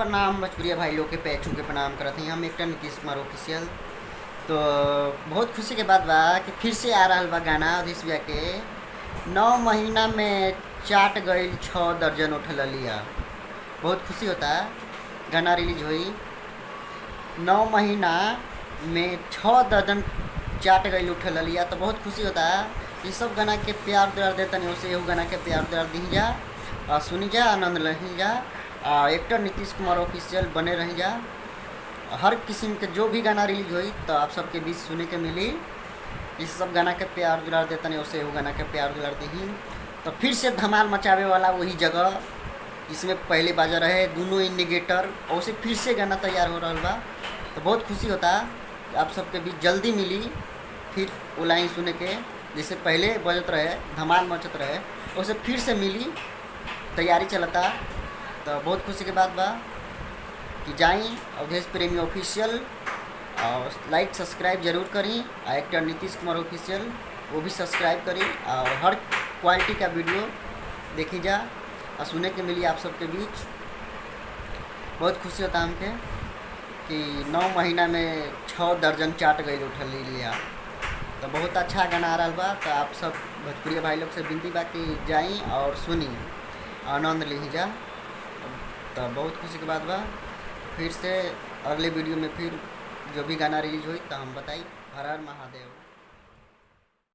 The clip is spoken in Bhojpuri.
प्रणाम भोजपुरिया भाई लोग के पैर छू के प्रणाम करत हई हम एक नीतीश कुमार ऑफिशियल। तो बहुत खुशी के बात बा कि फिर से आ रहा बा गाना अधीश भैया के 9 महीना में चाट गईल 6 दर्जन उठल लिया। बहुत खुशी होता गाना रिलीज हुई 9 महीना में 6 दर्जन चाट गईल उठल लिया। तो बहुत खुशी होता ये सब गाना के प्यार दुलार देता नहीं उसे गाना के प्यार दुलार दी जा और सुनी जा आनंद लही जा। एक्टर नीतीश कुमार ऑफिशियल बने रह जा। हर किस्म के जो भी गाना रिलीज हुई तो आप सबके बीच सुने के मिली। इस सब गाना के प्यार दुलार देता नहीं उसे गाना के प्यार दुलार दी। तो फिर से धमाल मचावे वाला वही जगह जिसमें पहले बाजा रहे दोनों इंडिकेटर और उसे फिर से गाना तैयार हो रहा बा। तो बहुत खुशी होता आप सबके बीच जल्दी मिली फिर वो लाइन सुने के जैसे पहले बजत रहे धमाल मचत रहे उसे फिर से मिली तैयारी चलता। तो बहुत खुशी के बात बा कि जाई अवधेश प्रेमी ऑफिशियल और लाइक सब्सक्राइब जरूर करी। एक्टर नीतीश कुमार ऑफिशियल वो भी सब्सक्राइब करी और हर क्वालिटी का वीडियो देखी जा और सुने के मिली आप सबके बीच। बहुत खुशी होता हमके कि 9 महीना में 6 दर्जन चाट गई उठल लिया। तो बहुत अच्छा गाना आ रहा बा। तो आप सब भोजपुरिया भाई लोग से विनती बा कि जाई और सुनी आनंद ली जा। तो बहुत खुशी की बात बा फिर से अगले वीडियो में फिर जो भी गाना रिलीज हुई तो हम बताई। हर हर महादेव।